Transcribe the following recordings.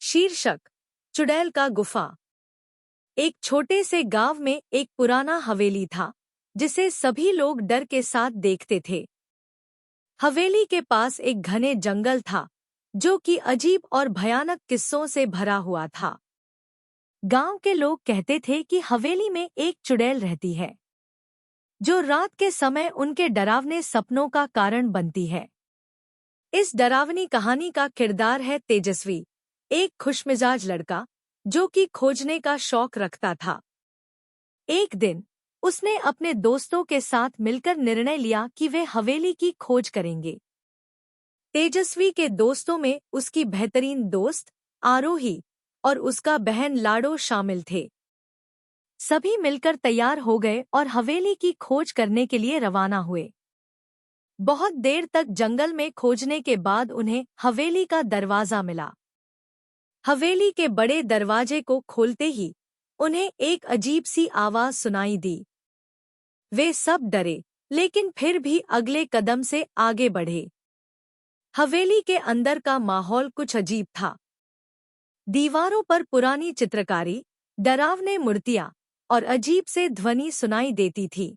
शीर्षक: चुड़ैल का गुफा। एक छोटे से गांव में एक पुराना हवेली था जिसे सभी लोग डर के साथ देखते थे। हवेली के पास एक घने जंगल था जो कि अजीब और भयानक किस्सों से भरा हुआ था। गांव के लोग कहते थे कि हवेली में एक चुड़ैल रहती है जो रात के समय उनके डरावने सपनों का कारण बनती है। इस डरावनी कहानी का किरदार है तेजस्वी, एक खुशमिजाज लड़का जो कि खोजने का शौक रखता था। एक दिन उसने अपने दोस्तों के साथ मिलकर निर्णय लिया कि वे हवेली की खोज करेंगे। तेजस्वी के दोस्तों में उसकी बेहतरीन दोस्त आरोही और उसका बहन लाडो शामिल थे। सभी मिलकर तैयार हो गए और हवेली की खोज करने के लिए रवाना हुए। बहुत देर तक जंगल में खोजने के बाद उन्हें हवेली का दरवाजा मिला। हवेली के बड़े दरवाजे को खोलते ही उन्हें एक अजीब सी आवाज सुनाई दी। वे सब डरे, लेकिन फिर भी अगले कदम से आगे बढ़े। हवेली के अंदर का माहौल कुछ अजीब था। दीवारों पर पुरानी चित्रकारी, डरावने मूर्तियां और अजीब से ध्वनि सुनाई देती थी।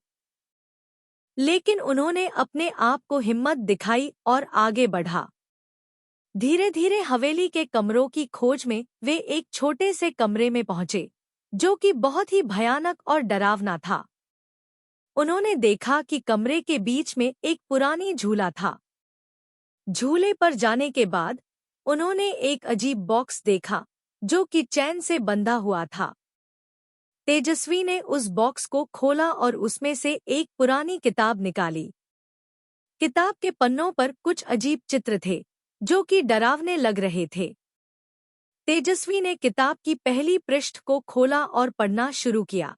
लेकिन उन्होंने अपने आप को हिम्मत दिखाई और आगे बढ़ा। धीरे धीरे हवेली के कमरों की खोज में वे एक छोटे से कमरे में पहुंचे जो कि बहुत ही भयानक और डरावना था। उन्होंने देखा कि कमरे के बीच में एक पुरानी झूला था। झूले पर जाने के बाद उन्होंने एक अजीब बॉक्स देखा जो कि चैन से बंधा हुआ था। तेजस्वी ने उस बॉक्स को खोला और उसमें से एक पुरानी किताब निकाली। किताब के पन्नों पर कुछ अजीब चित्र थे जो कि डरावने लग रहे थे। तेजस्वी ने किताब की पहली पृष्ठ को खोला और पढ़ना शुरू किया।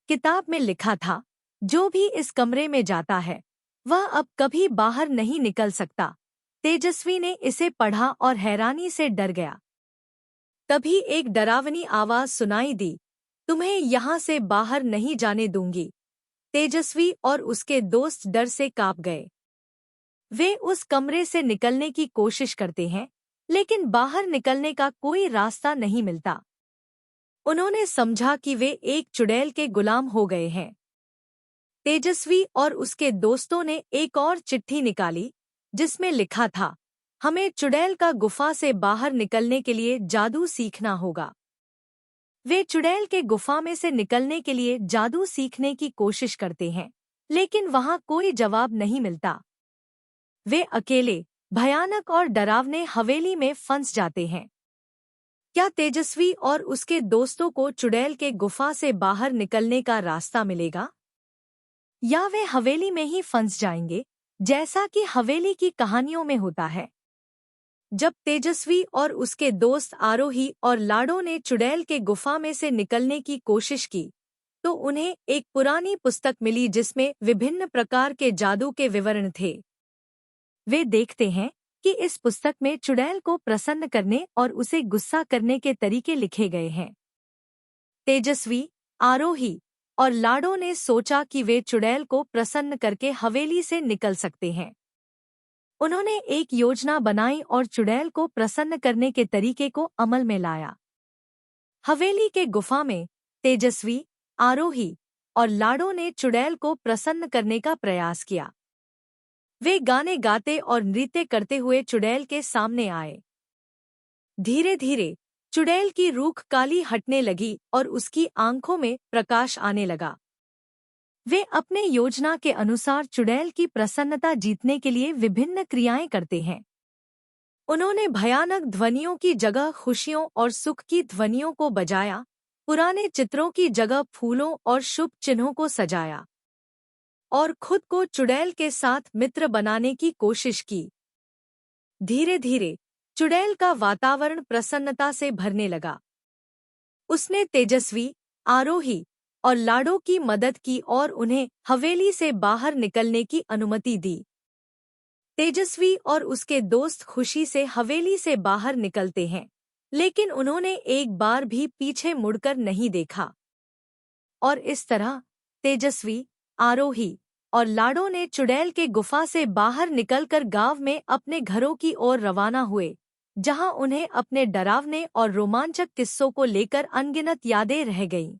किताब में लिखा था, जो भी इस कमरे में जाता है वह अब कभी बाहर नहीं निकल सकता। तेजस्वी ने इसे पढ़ा और हैरानी से डर गया। तभी एक डरावनी आवाज सुनाई दी, तुम्हें यहाँ से बाहर नहीं जाने दूंगी। तेजस्वी और उसके दोस्त डर से कांप गए। वे उस कमरे से निकलने की कोशिश करते हैं, लेकिन बाहर निकलने का कोई रास्ता नहीं मिलता। उन्होंने समझा कि वे एक चुड़ैल के गुलाम हो गए हैं। तेजस्वी और उसके दोस्तों ने एक और चिट्ठी निकाली जिसमें लिखा था, हमें चुड़ैल का गुफा से बाहर निकलने के लिए जादू सीखना होगा। वे चुड़ैल के गुफा में से निकलने के लिए जादू सीखने की कोशिश करते हैं, लेकिन वहां कोई जवाब नहीं मिलता। वे अकेले, भयानक और डरावने हवेली में फंस जाते हैं। क्या तेजस्वी और उसके दोस्तों को चुड़ैल के गुफा से बाहर निकलने का रास्ता मिलेगा, या वे हवेली में ही फंस जाएंगे, जैसा कि हवेली की कहानियों में होता है। जब तेजस्वी और उसके दोस्त आरोही और लाडो ने चुड़ैल के गुफा में से निकलने की कोशिश की, तो उन्हें एक पुरानी पुस्तक मिली जिसमें विभिन्न प्रकार के जादू के विवरण थे। वे देखते हैं कि इस पुस्तक में चुड़ैल को प्रसन्न करने और उसे गुस्सा करने के तरीके लिखे गए हैं। तेजस्वी, आरोही और लाडो ने सोचा कि वे चुड़ैल को प्रसन्न करके हवेली से निकल सकते हैं। उन्होंने एक योजना बनाई और चुड़ैल को प्रसन्न करने के तरीके को अमल में लाया। हवेली के गुफा में तेजस्वी, आरोही और लाडो ने चुड़ैल को प्रसन्न करने का प्रयास किया। वे गाने गाते और नृत्य करते हुए चुड़ैल के सामने आए। धीरे धीरे चुड़ैल की रूख काली हटने लगी और उसकी आंखों में प्रकाश आने लगा। वे अपने योजना के अनुसार चुड़ैल की प्रसन्नता जीतने के लिए विभिन्न क्रियाएं करते हैं। उन्होंने भयानक ध्वनियों की जगह खुशियों और सुख की ध्वनियों को बजाया, पुराने चित्रों की जगह फूलों और शुभ चिन्हों को सजाया और खुद को चुड़ैल के साथ मित्र बनाने की कोशिश की। धीरे धीरे चुड़ैल का वातावरण प्रसन्नता से भरने लगा। उसने तेजस्वी, आरोही और लाडो की मदद की और उन्हें हवेली से बाहर निकलने की अनुमति दी। तेजस्वी और उसके दोस्त खुशी से हवेली से बाहर निकलते हैं, लेकिन उन्होंने एक बार भी पीछे मुड़कर नहीं देखा। और इस तरह तेजस्वी, आरोही और लाडो ने चुड़ैल के गुफा से बाहर निकलकर गांव में अपने घरों की ओर रवाना हुए, जहां उन्हें अपने डरावने और रोमांचक किस्सों को लेकर अनगिनत यादें रह गईं।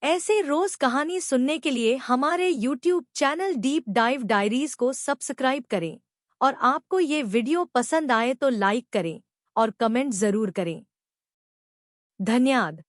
ऐसे रोज कहानी सुनने के लिए हमारे YouTube channel deep dive diaries को सब्सक्राइब करें और आपको ये वीडियो पसंद आए तो लाइक करें और कमेंट जरूर करें। धन्यवाद।